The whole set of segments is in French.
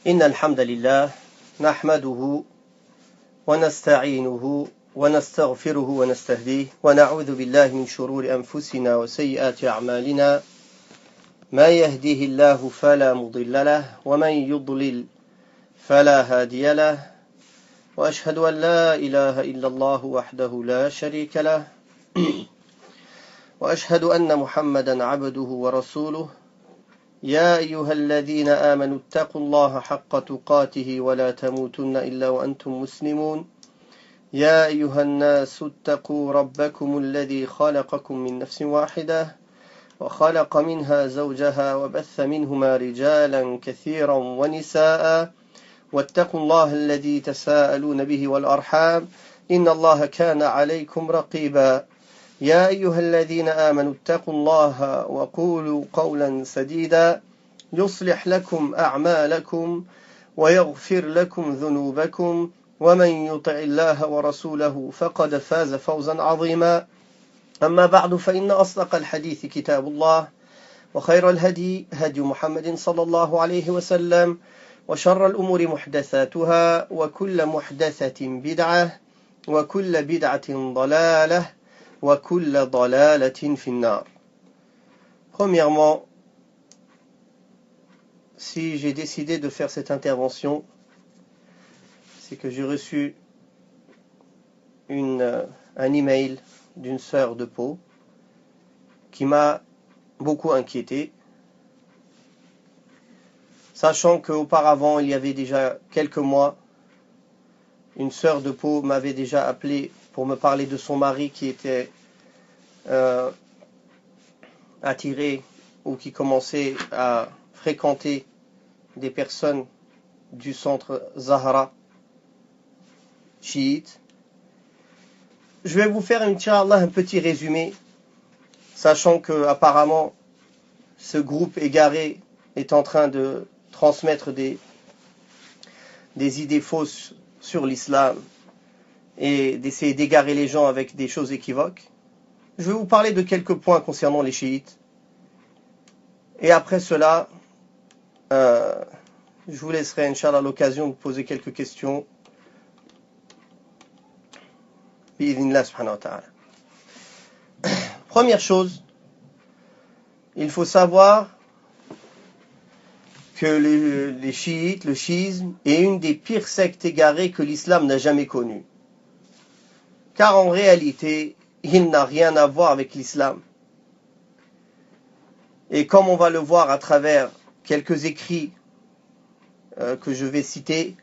إن الحمد لله نحمده ونستعينه ونستغفره ونستهديه ونعوذ بالله من شرور أنفسنا وسيئات أعمالنا ما يهديه الله فلا مضل له ومن يضلل فلا هادي له وأشهد أن لا إله إلا الله وحده لا شريك له وأشهد أن محمدا عبده ورسوله يا أيها الذين آمنوا اتقوا الله حق تقاته ولا تموتن إلا وأنتم مسلمون يا أيها الناس اتقوا ربكم الذي خلقكم من نفس واحدة وخلق منها زوجها وبث منهما رجالا كثيرا ونساء واتقوا الله الذي تساءلون به والأرحام إن الله كان عليكم رقيبا يا أيها الذين آمنوا اتقوا الله وقولوا قولا سديدا يصلح لكم أعمالكم ويغفر لكم ذنوبكم ومن يطع الله ورسوله فقد فاز فوزا عظيما أما بعد فإن أصدق الحديث كتاب الله وخير الهدي هدي محمد صلى الله عليه وسلم وشر الأمور محدثاتها وكل محدثة بدعة وكل بدعة ضلالة وكل ضلالة في النار. Premièrement, si j'ai décidé de faire cette intervention, c'est que j'ai reçu un email d'une sœur de Pau qui m'a beaucoup inquiété, sachant qu'auparavant, il y avait déjà quelques mois, une sœur de Pau m'avait déjà appelé pour me parler de son mari qui était attiré ou qui commençait à fréquenter des personnes du centre Zahra chiite. Je vais vous faire, inch'Allah, un petit résumé, sachant que apparemment ce groupe égaré est en train de transmettre des idées fausses sur l'islam et d'essayer d'égarer les gens avec des choses équivoques. Je vais vous parler de quelques points concernant les chiites. Et après cela, je vous laisserai, Inch'Allah, l'occasion de poser quelques questions. Bi'idhnillah subhanahu wa ta'ala. Première chose, il faut savoir que les chiites, le chiisme, est une des pires sectes égarées que l'islam n'a jamais connues. Car en réalité, il n'a rien à voir avec l'islam. Et comme on va le voir à travers quelques écrits que je vais citer,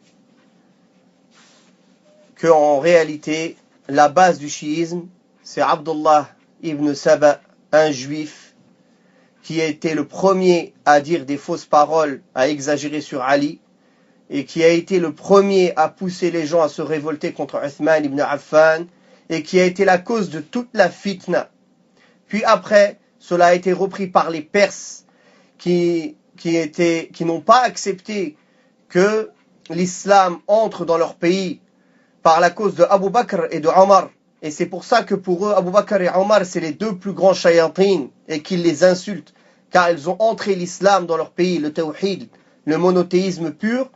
qu'en réalité, la base du chiisme, c'est Abdullah ibn Saba, un juif, qui a été le premier à dire des fausses paroles, à exagérer sur Ali, et qui a été le premier à pousser les gens à se révolter contre Uthman ibn Affan, et qui a été la cause de toute la fitna. Puis après, cela a été repris par les Perses qui n'ont pas accepté que l'islam entre dans leur pays par la cause de Abu Bakr et de Omar. Et c'est pour ça que pour eux, Abu Bakr et Omar, c'est les deux plus grands shayatines et qu'ils les insultent, car ils ont entré l'islam dans leur pays, le tawhid, le monothéisme pur,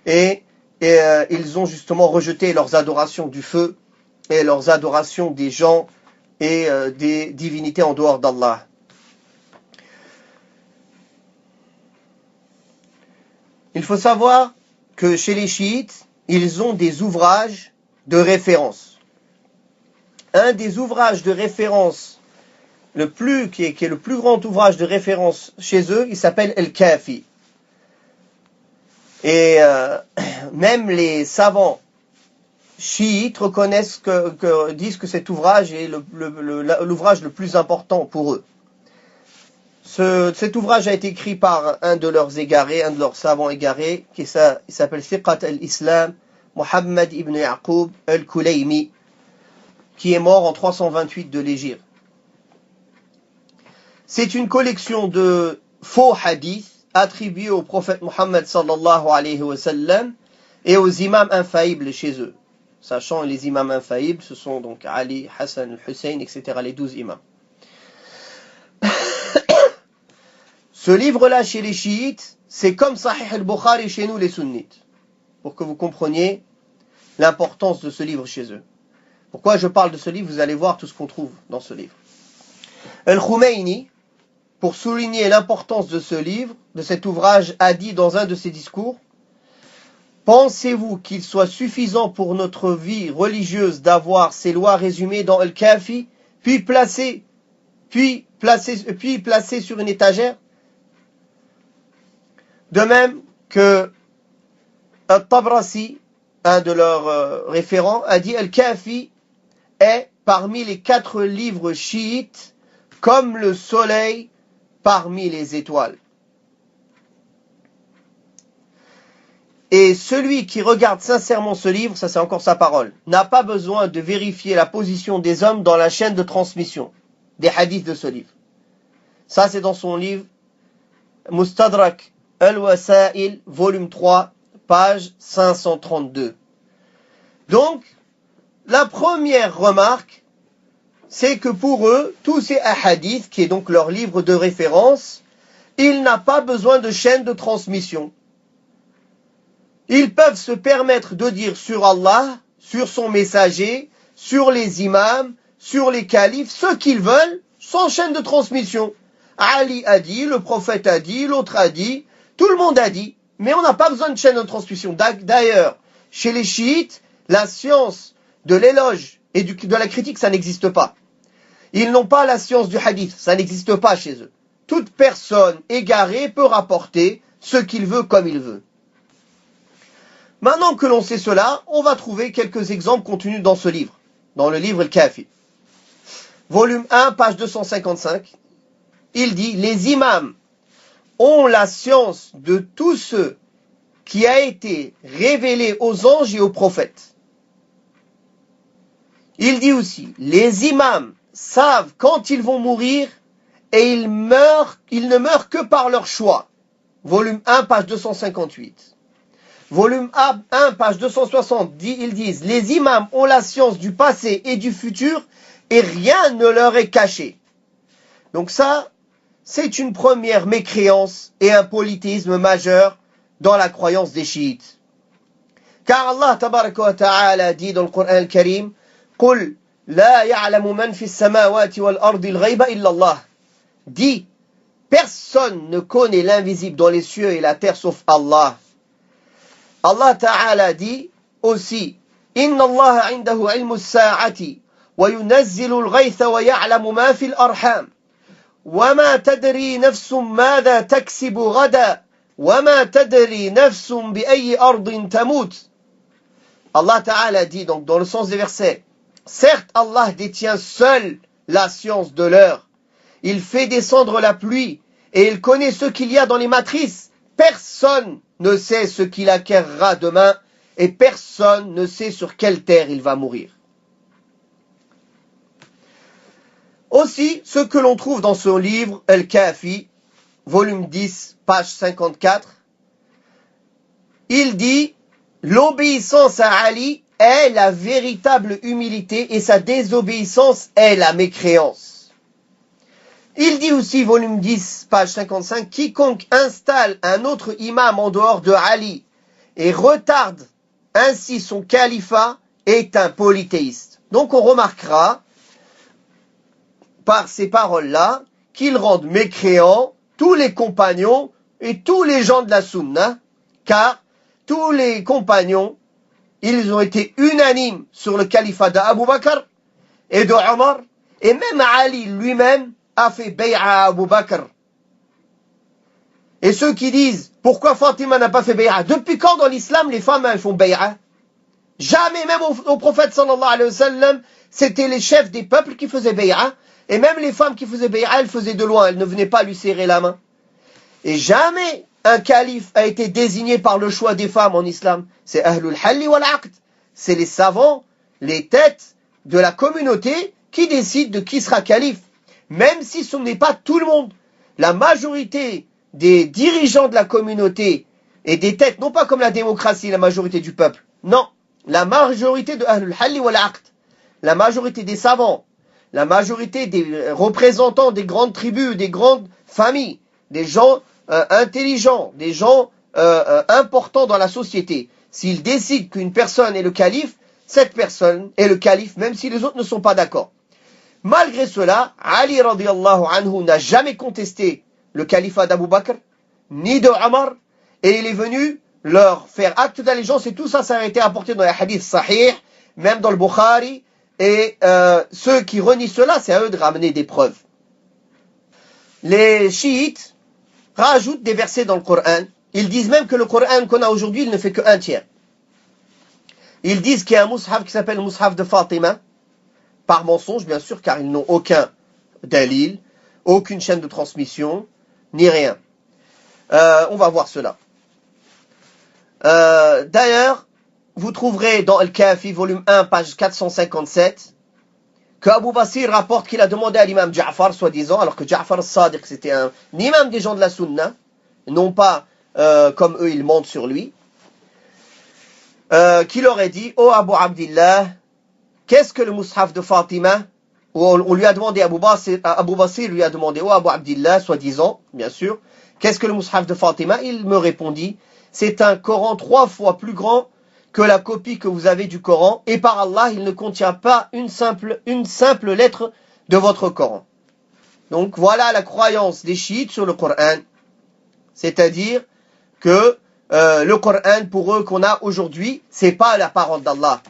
et ils ont justement rejeté leurs adorations du feu et leurs adorations des gens et des divinités en dehors d'Allah. Il faut savoir que chez les chiites, ils ont des ouvrages de référence. Un des ouvrages de référence qui est le plus grand ouvrage de référence chez eux, il s'appelle Al-Kafi. Et même les savants chiites reconnaissent disent que cet ouvrage est l'ouvrage le plus important pour eux. Cet ouvrage a été écrit par un de leurs savants égarés, il s'appelle Thiqat al-Islam, Muhammad ibn Yaqub al-Kulaymi, qui est mort en 328 de l'Hégire. C'est une collection de faux hadiths attribués au prophète Muhammad sallallahu alayhi wa sallam et aux imams infaillibles chez eux. Sachant les imams infaillibles, ce sont donc Ali, Hassan, Hussein, etc., les 12 imams. Ce livre-là, chez les chiites, c'est comme Sahih al-Bukhari chez nous les sunnites, pour que vous compreniez l'importance de ce livre chez eux. Pourquoi je parle de ce livre? Vous allez voir tout ce qu'on trouve dans ce livre. Al-Khumayni, pour souligner l'importance de ce livre, de cet ouvrage, a dit dans un de ses discours: pensez-vous qu'il soit suffisant pour notre vie religieuse d'avoir ces lois résumées dans Al-Kafi, puis placées sur une étagère? De même que Al-Tabrasi, un de leurs référents, a dit: Al-Kafi est parmi les 4 livres chiites comme le soleil parmi les étoiles. Et celui qui regarde sincèrement ce livre, ça c'est encore sa parole, n'a pas besoin de vérifier la position des hommes dans la chaîne de transmission des hadiths de ce livre. Ça c'est dans son livre Mustadrak al-Wasa'il, volume 3, page 532. Donc, la première remarque, c'est que pour eux, tous ces hadiths, qui est donc leur livre de référence, il n'a pas besoin de chaîne de transmission. Ils peuvent se permettre de dire sur Allah, sur son messager, sur les imams, sur les califes, ce qu'ils veulent, sans chaîne de transmission. Ali a dit, le prophète a dit, l'autre a dit, tout le monde a dit, mais on n'a pas besoin de chaîne de transmission. D'ailleurs, chez les chiites, la science de l'éloge et de la critique, ça n'existe pas. Ils n'ont pas la science du hadith, ça n'existe pas chez eux. Toute personne égarée peut rapporter ce qu'il veut comme il veut. Maintenant que l'on sait cela, on va trouver quelques exemples contenus dans ce livre, dans le livre Al-Kafi. Volume 1, page 255, il dit: les imams ont la science de tout ce qui a été révélé aux anges et aux prophètes. Il dit aussi: les imams savent quand ils vont mourir et ils ne meurent que par leur choix. Volume 1, page 258. Volume 1, page 260, ils disent: les imams ont la science du passé et du futur et rien ne leur est caché. Donc ça, c'est une première mécréance et un polythéisme majeur dans la croyance des chiites. Car Allah tabaraka wa ta'ala dit dans le Coran al-Karim: قُلْ لَا يَعْلَمُ مَنْ فِي السَّمَاوَاتِ وَالْأَرْضِ الْغَيْبَ إِلَّا اللَّهِ. Dit: personne ne connaît l'invisible dans les cieux et la terre sauf Allah. Allah Ta'ala dit aussi: Inna Allah indahu ilmu as-sa'ati wa yunazzilu al-ghaytha wa ya'lamu ma fi al-arham wa ma tadri nafsun madha taksibu ghada wa ma tadri nafsun bi ayyi ardin tamut. Allah Ta'ala dit donc dans le sens des versets: certes Allah détient seul la science de l'heure. Il fait descendre la pluie et il connaît ce qu'il y a dans les matrices. Personne ne sait ce qu'il acquérera demain et personne ne sait sur quelle terre il va mourir. Aussi, ce que l'on trouve dans ce livre, Al-Kafi, volume 10, page 54, il dit: l'obéissance à Ali est la véritable humilité et sa désobéissance est la mécréance. Il dit aussi, volume 10, page 55, quiconque installe un autre imam en dehors de Ali et retarde ainsi son califat est un polythéiste. Donc on remarquera par ces paroles-là qu'ils rendent mécréants tous les compagnons et tous les gens de la Sunna, car tous les compagnons, ils ont été unanimes sur le califat d'Abu Bakr et de Omar, et même Ali lui-même a fait bay'a à Abu Bakr. Et ceux qui disent: pourquoi Fatima n'a pas fait bay'a? Depuis quand dans l'islam les femmes elles font bay'a? Jamais, même au prophète sallallahu alayhi wa sallam, c'était les chefs des peuples qui faisaient bay'a. Et même les femmes qui faisaient bay'a, elles faisaient de loin, elles ne venaient pas lui serrer la main. Et jamais un calife a été désigné par le choix des femmes en islam. C'est Ahlul Halli wal Aqd. C'est les savants, les têtes de la communauté qui décident de qui sera calife. Même si ce n'est pas tout le monde. La majorité des dirigeants de la communauté et des têtes, non pas comme la démocratie, la majorité du peuple. Non, la majorité de Ahlul Halli wal Aqd, la majorité des savants, la majorité des représentants des grandes tribus, des grandes familles, des gens intelligents, des gens importants dans la société, s'ils décident qu'une personne est le calife, cette personne est le calife, même si les autres ne sont pas d'accord. Malgré cela, Ali radiallahu anhu n'a jamais contesté le califat d'Abu Bakr, ni de Omar, et il est venu leur faire acte d'allégeance, et tout ça, ça a été apporté dans les hadiths sahih, même dans le Bukhari, et ceux qui renient cela, c'est à eux de ramener des preuves. Les chiites rajoutent des versets dans le Coran. Ils disent même que le Coran qu'on a aujourd'hui, il ne fait qu'un tiers. Ils disent qu'il y a un mushaf qui s'appelle le mushaf de Fatima, par mensonge bien sûr, car ils n'ont aucun dalil, aucune chaîne de transmission, ni rien. On va voir cela. D'ailleurs, vous trouverez dans Al-Kafi, volume 1, page 457, que Abu Basir rapporte qu'il a demandé à l'imam Ja'far, soi-disant, alors que Ja'far al-Sadiq, c'était un imam des gens de la Sunna, non pas comme eux, ils mentent sur lui, qu'il aurait dit, ô Abu Abdillah, qu'est-ce que le mushaf de Fatima? On lui a demandé, Abu Basir lui a demandé, ô Abu Abdillah, soi-disant, bien sûr, qu'est-ce que le mushaf de Fatima? Il me répondit, c'est un Coran 3 fois plus grand que la copie que vous avez du Coran, et par Allah, il ne contient pas une simple lettre de votre Coran. Donc voilà la croyance des chiites sur le Coran, c'est-à-dire que le Coran pour eux qu'on a aujourd'hui, c'est pas la parole d'Allah.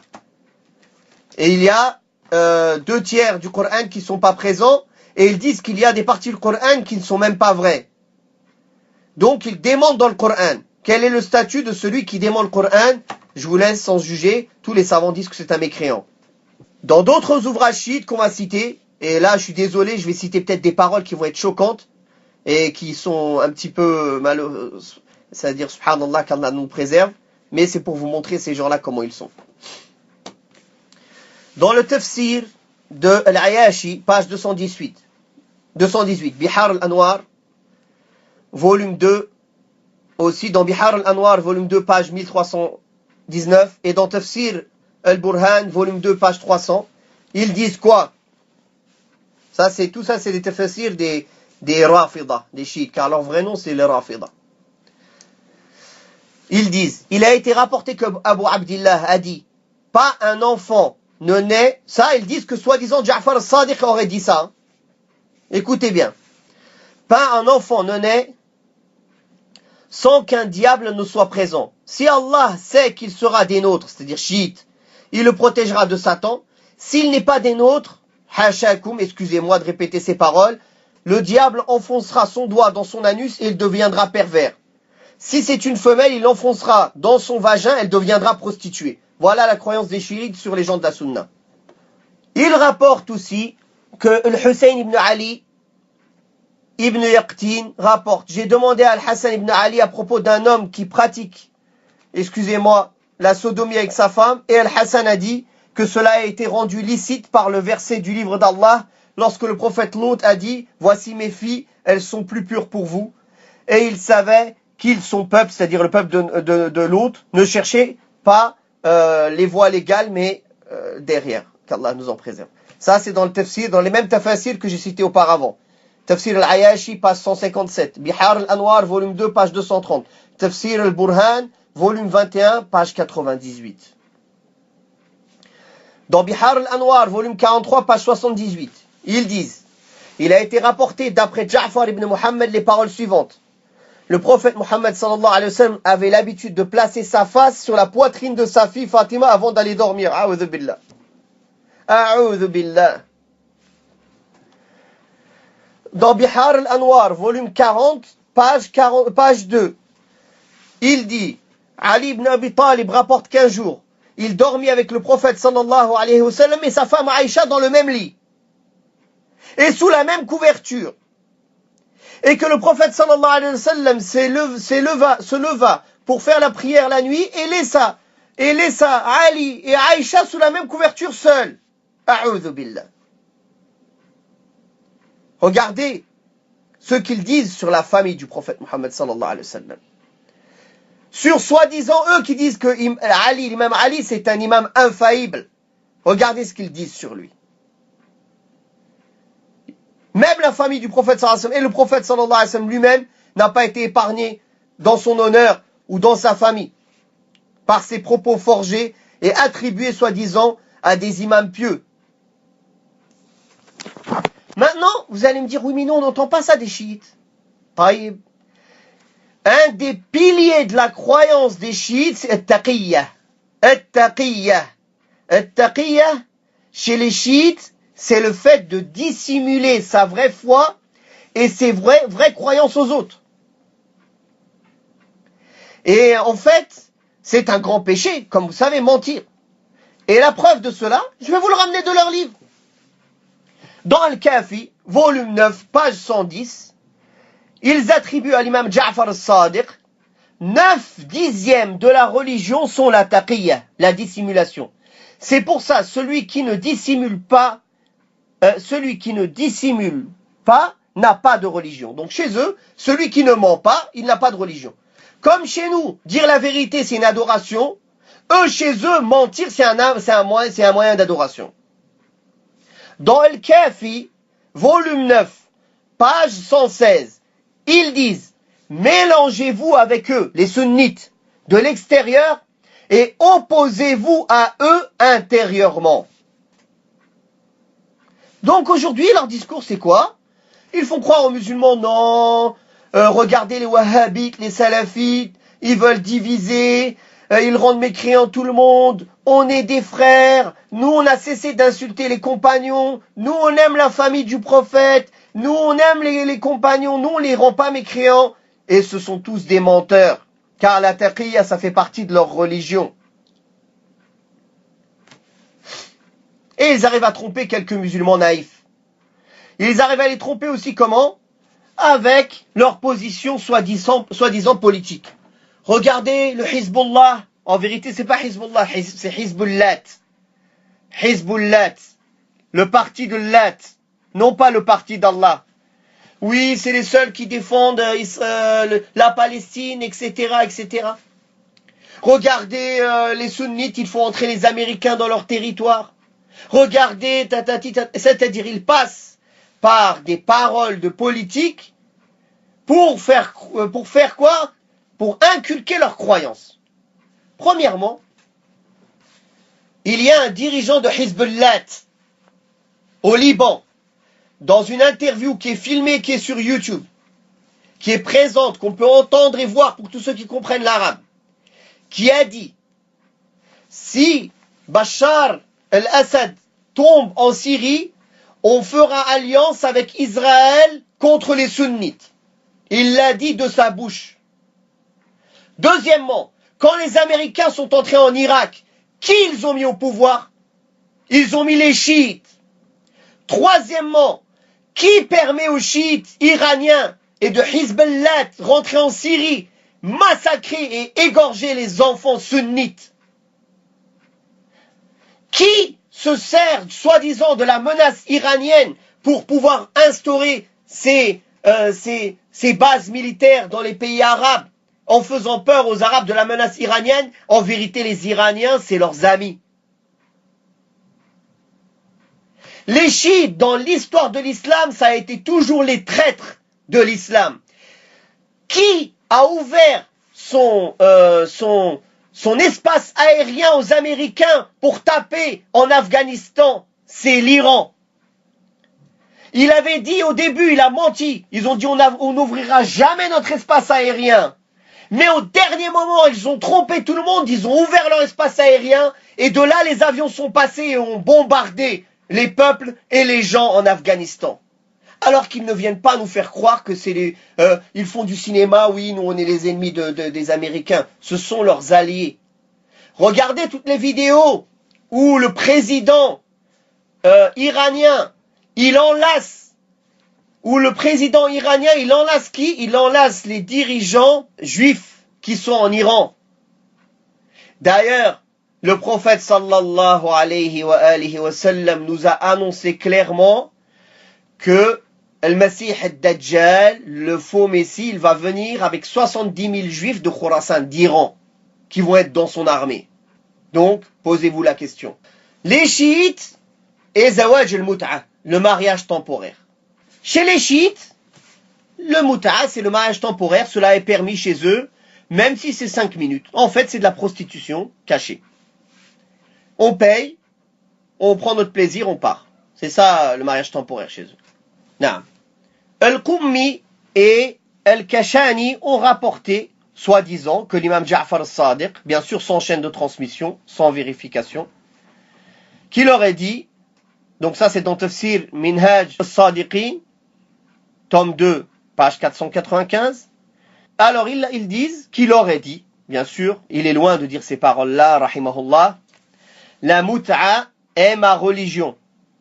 Et il y a 2/3 du Coran qui sont pas présents, et ils disent qu'il y a des parties du Coran qui ne sont même pas vraies. Donc ils démentent dans le Coran. Quel est le statut de celui qui dément le Coran? Je vous laisse sans juger. Tous les savants disent que c'est un mécréant. Dans d'autres ouvrages chiites qu'on va citer, et là je suis désolé, je vais citer peut-être des paroles qui vont être choquantes et qui sont un petit peu malheureuses, c'est-à-dire subhanallah qu'Allah nous préserve, mais c'est pour vous montrer ces gens-là comment ils sont. Dans le tafsir de Al-Ayashi, page 218, Bihar al-Anwar, volume 2, aussi dans Bihar al-Anwar, volume 2, page 1319, et dans Tafsir al-Burhan, volume 2, page 300, ils disent quoi? Tout ça, c'est des tafsirs des Rafida, des chiites, car leur vrai nom, c'est les Rafida. Ils disent, il a été rapporté que Abu Abdillah a dit, pas un enfant ne naît, ça, ils disent que soi-disant Ja'far al-Sadiq aurait dit ça. Écoutez bien. Pas un enfant ne naît sans qu'un diable ne soit présent. Si Allah sait qu'il sera des nôtres, c'est-à-dire chiite, il le protégera de Satan. S'il n'est pas des nôtres, hashakum, excusez-moi de répéter ces paroles, le diable enfoncera son doigt dans son anus et il deviendra pervers. Si c'est une femelle, il l'enfoncera dans son vagin, elle deviendra prostituée. Voilà la croyance des chiites sur les gens de la Sunna. Il rapporte aussi que le Hussein ibn Ali ibn Yaqtin rapporte, j'ai demandé à Al-Hassan ibn Ali à propos d'un homme qui pratique, excusez-moi, la sodomie avec sa femme, et Al-Hassan a dit que cela a été rendu licite par le verset du livre d'Allah, lorsque le prophète Lot a dit, voici mes filles, elles sont plus pures pour vous, et il savait qu'ils, son peuple, c'est-à-dire le peuple de Lot, ne cherchait pas les voies légales, mais derrière, qu'Allah nous en préserve. Ça, c'est dans le tafsir, dans les mêmes tafsirs que j'ai cités auparavant. Tafsir al-Ayashi, page 157. Bihar al-Anwar, volume 2, page 230. Tafsir al-Burhan, volume 21, page 98. Dans Bihar al-Anwar, volume 43, page 78, ils disent, il a été rapporté d'après Ja'far ibn Muhammad les paroles suivantes. Le prophète Muhammad sallallahu alayhi wa sallam avait l'habitude de placer sa face sur la poitrine de sa fille Fatima avant d'aller dormir. A'udhu billah. A'udhu billah. Dans Bihar al-Anwar, volume 40, page 2, il dit, Ali ibn Abi Talib rapporte qu'un jour, il dormit avec le prophète sallallahu alayhi wa sallam et sa femme Aïcha dans le même lit, et sous la même couverture. Et que le prophète sallallahu alayhi wa sallam se leva pour faire la prière la nuit et laissa Ali et Aïcha sous la même couverture seuls. A'udhu billah. Regardez ce qu'ils disent sur la famille du prophète Muhammad sallallahu alayhi wa sallam. Sur soi-disant eux qui disent que l'imam Ali c'est un imam infaillible. Regardez ce qu'ils disent sur lui. Même la famille du prophète sallallahu alayhi wa sallam et le prophète sallallahu alayhi wa sallam lui-même n'a pas été épargné dans son honneur ou dans sa famille par ses propos forgés et attribués soi-disant à des imams pieux. Maintenant, vous allez me dire, oui mais non, on n'entend pas ça des chiites. Taïb. Un des piliers de la croyance des chiites, c'est at-taqiyya. At-taqiyya. At-taqiyya, chez les chiites, c'est le fait de dissimuler sa vraie foi et ses vraies croyances aux autres. Et en fait, c'est un grand péché, comme vous savez, mentir. Et la preuve de cela, je vais vous le ramener de leur livre. Dans Al-Kafi, volume 9, page 110, ils attribuent à l'imam Ja'far al-Sadiq 9/10 de la religion sont la taqiyya, la dissimulation. C'est pour ça, celui qui ne dissimule pas n'a pas de religion. Donc chez eux, celui qui ne ment pas, il n'a pas de religion. Comme chez nous, dire la vérité, c'est une adoration. Eux, chez eux, mentir, c'est un moyen d'adoration. Dans Al-Kafi, volume 9, page 116, ils disent, mélangez-vous avec eux, les sunnites, de l'extérieur, et opposez-vous à eux intérieurement. Donc aujourd'hui, leur discours, c'est quoi? Ils font croire aux musulmans, non, regardez les wahhabites, les salafites, ils veulent diviser, ils rendent mécréants tout le monde, on est des frères, nous on a cessé d'insulter les compagnons, nous on aime la famille du prophète, nous on aime les compagnons, nous on les rend pas mécréants, et ce sont tous des menteurs, car la taqiyya ça fait partie de leur religion. Et ils arrivent à tromper quelques musulmans naïfs. Ils arrivent à les tromper aussi comment? Avec leur position soi-disant politique. Regardez le Hizbullah. En vérité, c'est pas Hizbullah, c'est Hizbullat. Hizbullat. Le parti de Lat. Non pas le parti d'Allah. Oui, c'est les seuls qui défendent la Palestine, etc., etc. Regardez les sunnites, ils font entrer les Américains dans leur territoire. Regardez, c'est-à-dire ils passent par des paroles de politique pour faire quoi? Pour inculquer leurs croyances. Premièrement, il y a un dirigeant de Hizbullah au Liban, dans une interview qui est filmée, qui est sur YouTube, qui est présente, qu'on peut entendre et voir pour tous ceux qui comprennent l'arabe, qui a dit, si Bachar al-Assad tombe en Syrie, on fera alliance avec Israël contre les sunnites. Il l'a dit de sa bouche. Deuxièmement, quand les Américains sont entrés en Irak, qui ils ont mis au pouvoir? Ils ont mis les chiites. Troisièmement, qui permet aux chiites iraniens et de Hizbullah rentrer en Syrie, massacrer et égorger les enfants sunnites? Qui se sert soi-disant de la menace iranienne pour pouvoir instaurer ces bases militaires dans les pays arabes en faisant peur aux Arabes de la menace iranienne? En vérité, les Iraniens, c'est leurs amis. Les chiites, dans l'histoire de l'islam, ça a été toujours les traîtres de l'islam. Qui a ouvert son espace aérien aux Américains pour taper en Afghanistan? C'est l'Iran. Il avait dit au début, il a menti. Ils ont dit on n'ouvrira jamais notre espace aérien. Mais au dernier moment, ils ont trompé tout le monde. Ils ont ouvert leur espace aérien. Et de là, les avions sont passés et ont bombardé les peuples et les gens en Afghanistan. Alors qu'ils ne viennent pas nous faire croire que c'est ils font du cinéma, oui, nous on est les ennemis des Américains. Ce sont leurs alliés. Regardez toutes les vidéos où le président iranien, il enlace qui? Il enlace les dirigeants juifs qui sont en Iran. D'ailleurs, le prophète sallallahu alayhi wa sallam nous a annoncé clairement que Al-Masih al-Dajjal, le faux Messie, il va venir avec 70 000 juifs de Khurasan, d'Iran, qui vont être dans son armée. Donc, posez-vous la question. Les chiites et Zawaj al-Mut'a, le mariage temporaire. Chez les chiites, Le muta'a, c'est le mariage temporaire, cela est permis chez eux, même si c'est 5 minutes. En fait, c'est de la prostitution cachée. On paye, on prend notre plaisir, on part. C'est ça le mariage temporaire chez eux. Naam. Al-Qummi et Al-Kashani ont rapporté, soi-disant, que l'imam Ja'far al-Sadiq, bien sûr sans chaîne de transmission, sans vérification, qu'il aurait dit, donc ça c'est dans Tafsir Minhaj al-Sadiqin, tome 2, page 495, alors ils disent qu'il aurait dit, bien sûr, il est loin de dire ces paroles-là, rahimahullah, la mut'a est ma religion,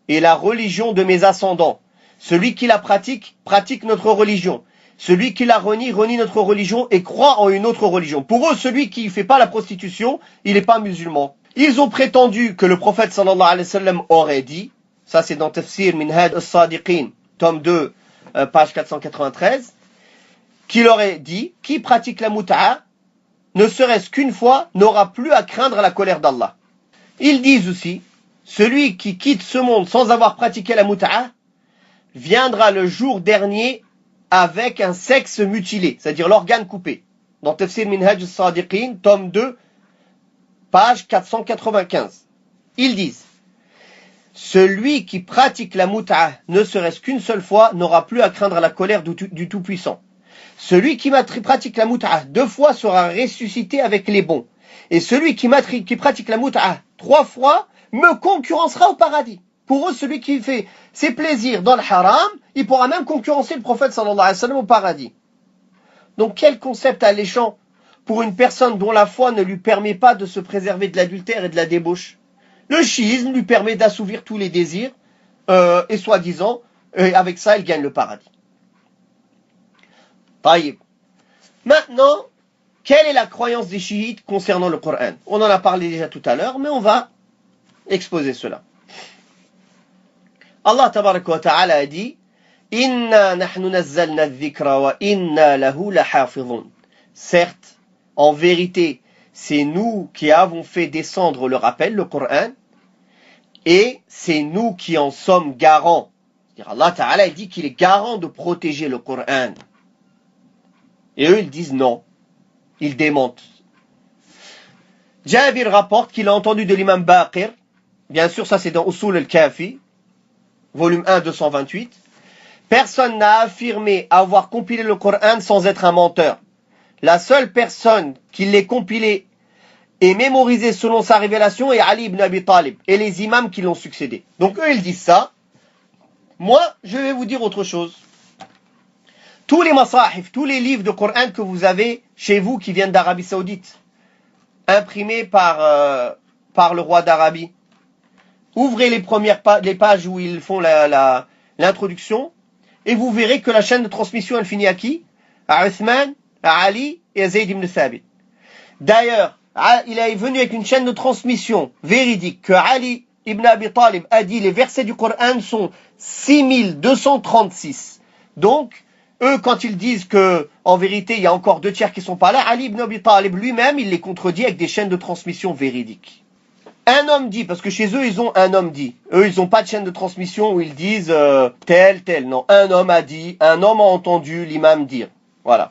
et la religion de mes ascendants. Celui qui la pratique, pratique notre religion. Celui qui la renie, renie notre religion et croit en une autre religion. Pour eux, celui qui ne fait pas la prostitution, il n'est pas musulman. Ils ont prétendu que le prophète sallallahu alayhi wa sallam aurait dit, ça c'est dans Tafsir Minhaj al-Sadiqin, tome 2, page 493, qu'il aurait dit, qui pratique la mut'a, ne serait-ce qu'une fois, n'aura plus à craindre la colère d'Allah. Ils disent aussi, celui qui quitte ce monde sans avoir pratiqué la mut'a, viendra le jour dernier avec un sexe mutilé, c'est-à-dire l'organe coupé. Dans Tafsir Minhaj al-Sadiqin, tome 2, page 495. Ils disent, celui qui pratique la mut'a, ne serait-ce qu'une seule fois, n'aura plus à craindre la colère du Tout-Puissant. Celui qui pratique la mut'a 2 fois sera ressuscité avec les bons. Et celui qui pratique la mut'a 3 fois me concurrencera au paradis. Pour eux, celui qui fait ses plaisirs dans le haram, il pourra même concurrencer le prophète sallallahu alayhi wa sallam au paradis. Donc quel concept alléchant pour une personne dont la foi ne lui permet pas de se préserver de l'adultère et de la débauche. Le chiisme lui permet d'assouvir tous les désirs et soi-disant, avec ça, il gagne le paradis. Taïb. Maintenant, quelle est la croyance des chiites concernant le Coran? On en a parlé déjà tout à l'heure, mais on va exposer cela. Allah tabaraka wa ta'ala a dit Inna nahnu nazzalna adh-dhikra wa inna lahu lahafizun. Certes, en vérité, c'est nous qui avons fait descendre le rappel, le Coran, et c'est nous qui en sommes garants. C'est-à-dire Allah ta'ala dit qu'il est garant de protéger le Coran. Et eux, ils disent non. Ils démentent. Jabir rapporte qu'il a entendu de l'imam Baqir. Bien sûr, ça c'est dans Usul al-Kafi, volume 1, 228. Personne n'a affirmé avoir compilé le Coran sans être un menteur. La seule personne qui l'ait compilé et mémorisé selon sa révélation est Ali ibn Abi Talib et les imams qui l'ont succédé. Donc eux, ils disent ça. Moi, je vais vous dire autre chose. Tous les masahif, tous les livres de Coran que vous avez chez vous qui viennent d'Arabie Saoudite, imprimés par le roi d'Arabie, ouvrez les pages où ils font l'introduction et vous verrez que la chaîne de transmission elle finit à qui? À Uthman, à Ali et à Zayd ibn Thabit. D'ailleurs, il est venu avec une chaîne de transmission véridique que Ali ibn Abi Talib a dit les versets du Coran sont 6236. Donc, eux, quand ils disent que, en vérité, il y a encore 2 tiers qui sont pas là, Ali ibn Abi Talib lui-même, il les contredit avec des chaînes de transmission véridiques. Un homme dit, parce que chez eux, ils ont un homme dit. Eux, ils n'ont pas de chaîne de transmission où ils disent tel. Non, un homme a dit, un homme a entendu l'imam dire. Voilà.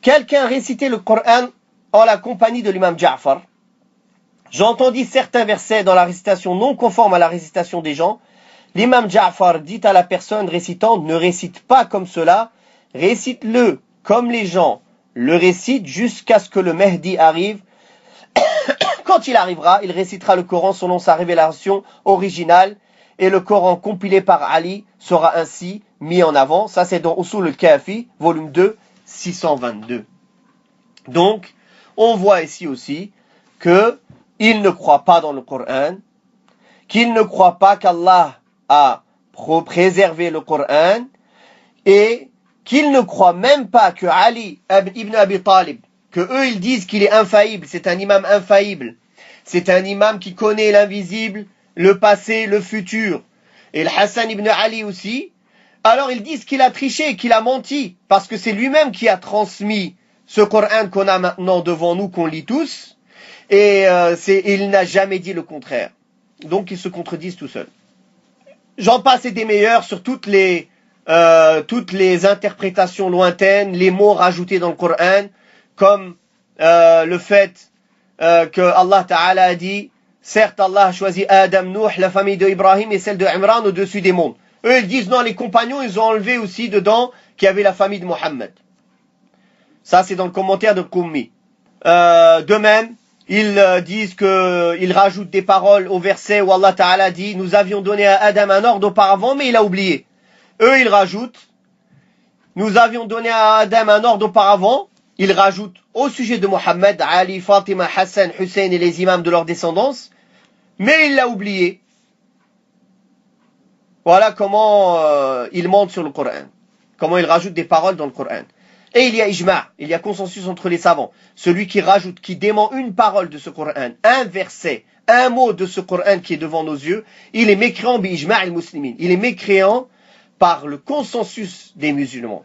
Quelqu'un récitait le Coran en la compagnie de l'imam Ja'far. J'entendis certains versets dans la récitation non conforme à la récitation des gens. L'imam Ja'far dit à la personne récitante, ne récite pas comme cela, récite-le comme les gens le récitent jusqu'à ce que le Mahdi arrive. Quand il arrivera, il récitera le Coran selon sa révélation originale et le Coran compilé par Ali sera ainsi mis en avant. Ça c'est dans Usul al-Kafi, volume 2, 622. Donc, on voit ici aussi que il ne croit pas dans le Coran, qu'il ne croit pas qu'Allah a préservé le Coran et qu'il ne croit même pas que Ali ibn Abi Talib, que eux ils disent qu'il est infaillible, c'est un imam infaillible, c'est un imam qui connaît l'invisible, le passé, le futur, et le Hassan ibn Ali aussi, alors ils disent qu'il a triché, qu'il a menti, parce que c'est lui-même qui a transmis ce Coran qu'on a maintenant devant nous, qu'on lit tous, et il n'a jamais dit le contraire. Donc ils se contredisent tout seuls. J'en passe et des meilleurs sur toutes les toutes les interprétations lointaines, les mots rajoutés dans le Coran, comme le fait que Allah Ta'ala a dit, certes Allah a choisi Adam, Nuh, la famille de Ibrahim et celle de Imran au-dessus des mondes. Eux ils disent non, les compagnons ils ont enlevé aussi dedans qu'il y avait la famille de Mohammed. Ça c'est dans le commentaire de Qummi. De même, ils disent qu'ils rajoutent des paroles au verset où Allah Ta'ala dit nous avions donné à Adam un ordre auparavant mais il a oublié. Eux ils rajoutent nous avions donné à Adam un ordre auparavant. Ils rajoutent au sujet de Mohammed, Ali, Fatima, Hassan, Hussein et les imams de leur descendance, mais il l'a oublié. Voilà comment ils mentent sur le Coran, comment ils rajoutent des paroles dans le Coran. Et il y a ijma', il y a consensus entre les savants. Celui qui rajoute, qui dément une parole de ce Coran, un verset, un mot de ce Coran qui est devant nos yeux, il est mécréant bi ijma' al-muslimin. Il est mécréant par le consensus des musulmans.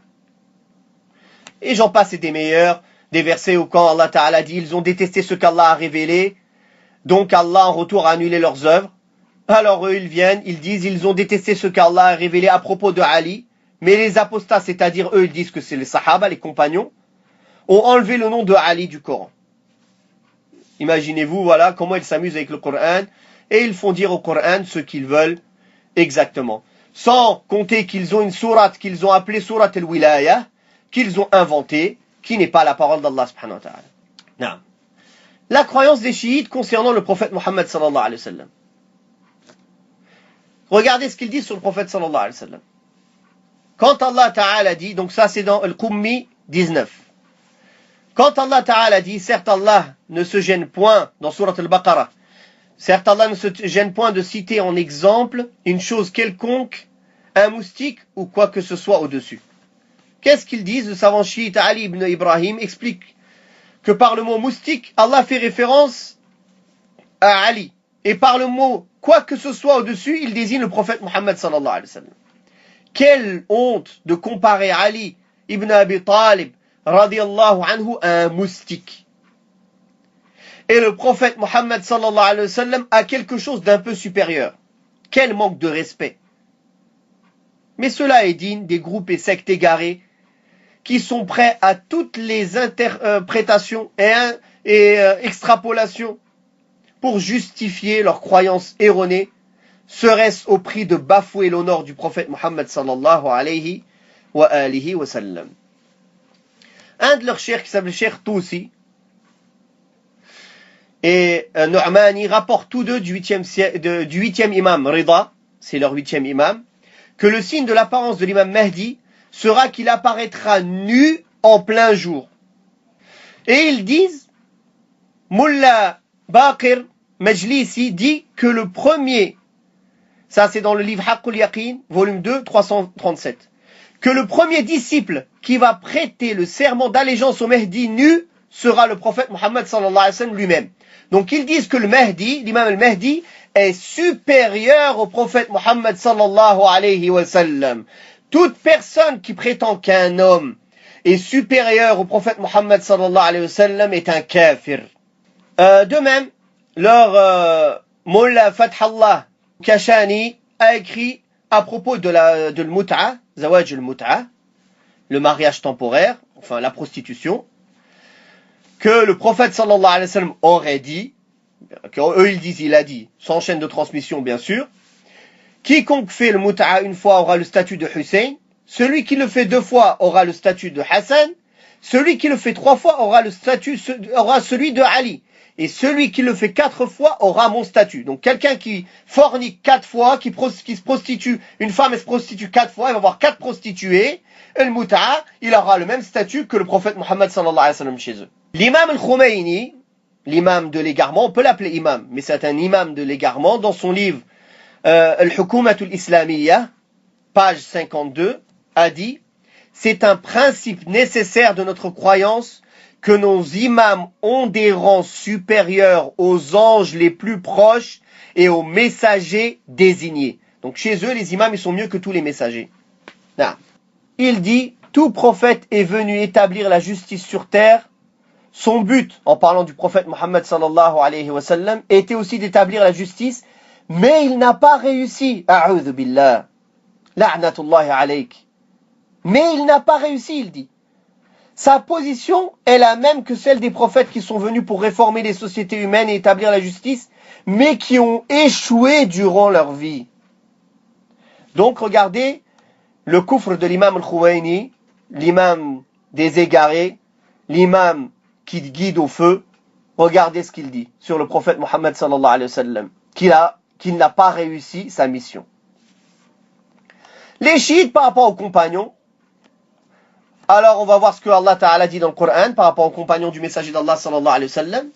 Et j'en passe et des meilleurs, des versets où quand Allah Ta'ala dit ils ont détesté ce qu'Allah a révélé, donc Allah en retour a annulé leurs œuvres. Alors eux ils viennent, ils disent ils ont détesté ce qu'Allah a révélé à propos de Ali, mais les apostats, c'est-à-dire eux ils disent que c'est les sahaba, les compagnons, ont enlevé le nom de Ali du Coran. Imaginez-vous, voilà comment ils s'amusent avec le Coran, et ils font dire au Coran ce qu'ils veulent exactement. Sans compter qu'ils ont une sourate qu'ils ont appelée sourate al-Wilaya, qu'ils ont inventé, qui n'est pas la parole d'Allah subhanahu wa ta'ala. Non. La croyance des chiites concernant le prophète Mohammed sallallahu alayhi wa sallam. Regardez ce qu'ils disent sur le prophète sallallahu alayhi wa sallam. Quand Allah ta'ala dit, donc ça c'est dans Al-Qummi 19. Quand Allah ta'ala dit, certes Allah ne se gêne point, dans Surat Al-Baqarah, certes Allah ne se gêne point de citer en exemple une chose quelconque, un moustique ou quoi que ce soit au-dessus. Qu'est-ce qu'ils disent? Le savant chiite Ali ibn Ibrahim explique que par le mot moustique, Allah fait référence à Ali. Et par le mot quoi que ce soit au-dessus, il désigne le prophète Mohammed sallallahu alayhi wa sallam. Quelle honte de comparer Ali ibn Abi Talib radiyallahu anhu à un moustique. Et le prophète Mohammed sallallahu alayhi wa sallam a quelque chose d'un peu supérieur. Quel manque de respect. Mais cela est digne des groupes et sectes égarés qui sont prêts à toutes les interprétations et extrapolations pour justifier leurs croyances erronées, serait-ce au prix de bafouer l'honneur du prophète Mohammed sallallahu alayhi wa sallam. Un de leurs cheikhs qui s'appelle Cheikh Tousi et Nu'mani rapportent tous deux du 8e imam Rida, c'est leur 8e imam, que le signe de l'apparence de l'imam Mahdi sera qu'il apparaîtra nu en plein jour. Et ils disent, Mullah Baqir Majlisi dit que le premier, ça c'est dans le livre Haqqul Yaqin, volume 2, 337, que le premier disciple qui va prêter le serment d'allégeance au Mahdi nu sera le prophète Mohammed sallallahu alayhi wa sallam lui-même. Donc ils disent que le Mahdi, l'imam al-Mahdi, est supérieur au prophète Mohammed sallallahu alayhi wa sallam. Toute personne qui prétend qu'un homme est supérieur au prophète Mohammed sallallahu alayhi wa sallam est un kafir. De même, leur Mullah Fathallah Kashani a écrit à propos de l'mut'a, zawaj al-mut'a, le mariage temporaire, enfin la prostitution, que le prophète sallallahu alayhi wa sallam aurait dit, eux ils disent il a dit, sans chaîne de transmission bien sûr, quiconque fait le mut'a une fois aura le statut de Hussein, celui qui le fait 2 fois aura le statut de Hassan, celui qui le fait 3 fois aura celui de Ali, et celui qui le fait 4 fois aura mon statut. Donc quelqu'un qui fornique 4 fois, qui se prostitue, une femme elle se prostitue 4 fois, elle va avoir 4 prostituées, et le mut'a, il aura le même statut que le prophète Mohammed sallallahu alayhi wa sallam chez eux. L'imam al-Khomeini, l'imam de l'égarement, on peut l'appeler imam, mais c'est un imam de l'égarement, dans son livre Al-Hukumatul Islamiyya, page 52, a dit « C'est un principe nécessaire de notre croyance que nos imams ont des rangs supérieurs aux anges les plus proches et aux messagers désignés. » Donc chez eux, les imams, ils sont mieux que tous les messagers. Non. Il dit « Tout prophète est venu établir la justice sur terre. Son but, en parlant du prophète Mohammed sallallahu alayhi wa sallam, était aussi d'établir la justice, mais il n'a pas réussi. A'udhu billah. La'natullahi alayk. Mais il n'a pas réussi, il dit. Sa position est la même que celle des prophètes qui sont venus pour réformer les sociétés humaines et établir la justice, mais qui ont échoué durant leur vie. Donc regardez le kufr de l'imam al-Khuwaini, l'imam des égarés, l'imam qui guide au feu. Regardez ce qu'il dit sur le prophète Mohammed sallallahu alayhi wa sallam, qu'il n'a pas réussi sa mission. Les chiites par rapport aux compagnons, alors on va voir ce que Allah Ta'ala dit dans le Coran par rapport aux compagnons du messager d'Allah sallallahu alayhi wa sallam.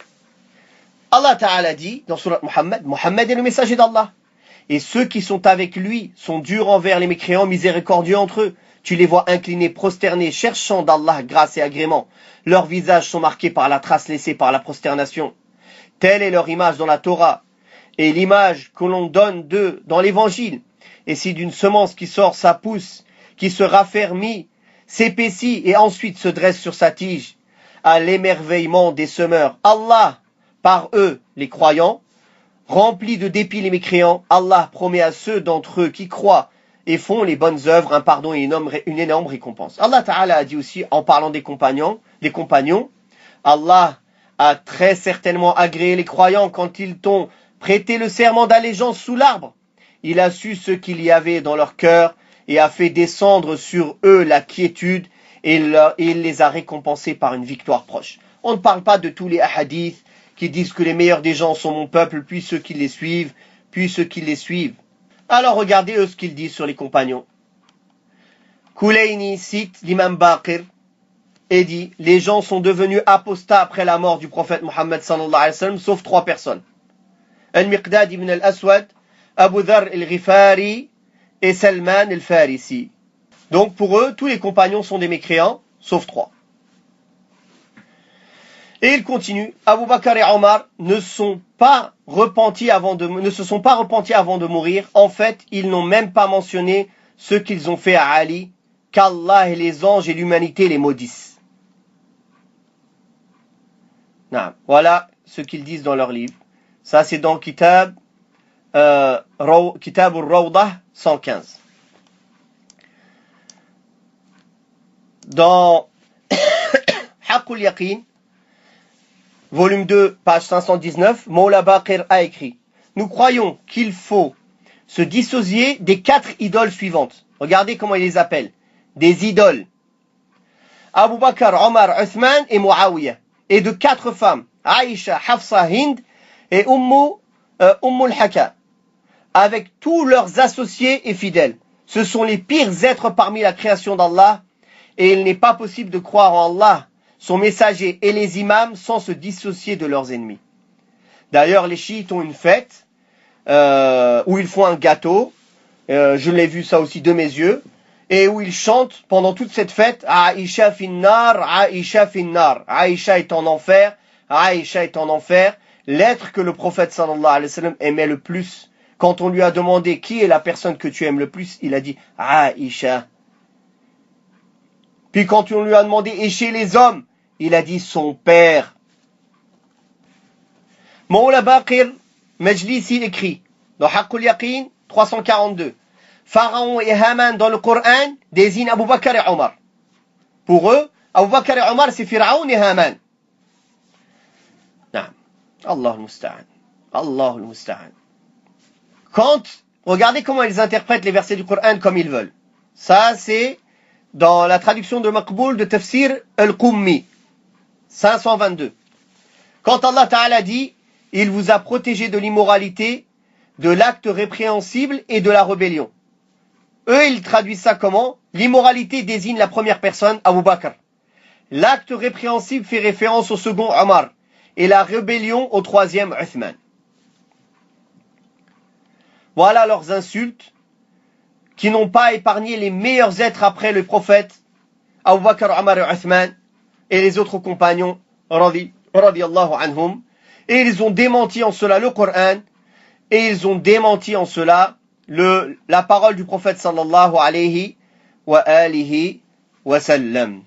Allah Ta'ala dit dans surat Muhammad, Muhammad est le messager d'Allah. Et ceux qui sont avec lui sont durs envers les mécréants, miséricordieux entre eux. Tu les vois inclinés, prosternés, cherchant d'Allah grâce et agrément. Leurs visages sont marqués par la trace laissée par la prosternation. Telle est leur image dans la Torah et l'image que l'on donne d'eux dans l'évangile. Et si d'une semence qui sort, ça pousse, qui se raffermit, s'épaissit et ensuite se dresse sur sa tige, à l'émerveillement des semeurs. Allah, par eux, les croyants, remplit de dépit les mécréants, Allah promet à ceux d'entre eux qui croient et font les bonnes œuvres un pardon et une énorme récompense. Allah Ta'ala a dit aussi, en parlant des compagnons, Allah a très certainement agréé les croyants quand ils t'ont prêté le serment d'allégeance sous l'arbre. Il a su ce qu'il y avait dans leur cœur et a fait descendre sur eux la quiétude et il les a récompensés par une victoire proche. On ne parle pas de tous les hadiths qui disent que les meilleurs des gens sont mon peuple, puis ceux qui les suivent, puis ceux qui les suivent. Alors regardez eux ce qu'ils disent sur les compagnons. Kulayni cite l'imam Baqir et dit, les gens sont devenus apostats après la mort du prophète Mohammed sallallahu alayhi wa sallam, sauf 3 personnes. Al-Miqdad ibn al-Aswad, Abu Dharr al-Ghifari et Salman al-Farisi. Donc pour eux, tous les compagnons sont des mécréants, sauf 3. Et il continue, Abu Bakr et Omar ne se sont pas repentis avant de mourir. En fait, ils n'ont même pas mentionné ce qu'ils ont fait à Ali, qu'Allah et les anges et l'humanité les maudissent. Voilà ce qu'ils disent dans leur livre. Ça, c'est dans Kitab al-Rawdah 115. Dans Haqqul Yaqin, volume 2, page 519, Mawla Baqir a écrit, nous croyons qu'il faut se dissocier des 4 idoles suivantes. Regardez comment il les appelle. Des idoles. Abu Bakr, Omar, Uthman et Muawiyah. Et de 4 femmes. Aïcha, Hafsa, Hind et Ummul Haka. Avec tous leurs associés et fidèles. Ce sont les pires êtres parmi la création d'Allah. Et il n'est pas possible de croire en Allah, son messager et les imams sans se dissocier de leurs ennemis. D'ailleurs, les chiites ont une fête où ils font un gâteau. Je l'ai vu ça aussi de mes yeux. Et où ils chantent pendant toute cette fête Aïcha finnar, Aïcha finnar. Aïcha est en enfer, Aïcha est en enfer. L'être que le prophète sallallahu alayhi wa sallam aimait le plus. Quand on lui a demandé qui est la personne que tu aimes le plus, il a dit Aïcha. Puis quand on lui a demandé et chez les hommes, il a dit son père. Mawla Baqir Majlisi écrit dans Haqqul Yaqin 342. Pharaon et Haman dans le Coran désignent Abu Bakr et Omar. Pour eux, Abu Bakr et Omar c'est Pharaon et Haman. Allah al-Musta'an. Allah al-Musta'an. Regardez comment ils interprètent les versets du Coran comme ils veulent. Ça c'est dans la traduction de Maqboul de Tafsir al-Qummi 522. Quand Allah Ta'ala dit, il vous a protégé de l'immoralité, de l'acte répréhensible et de la rébellion. Eux, ils traduisent ça comment? L'immoralité désigne la première personne, Abu Bakr. L'acte répréhensible fait référence au second, Omar. Et la rébellion au troisième, Uthman. Voilà leurs insultes qui n'ont pas épargné les meilleurs êtres après le prophète, Abu Bakr, Omar et Uthman, et les autres compagnons, radiyallahu anhum. Et ils ont démenti en cela le Coran, et ils ont démenti en cela la parole du prophète sallallahu alayhi wa alihi wa sallam.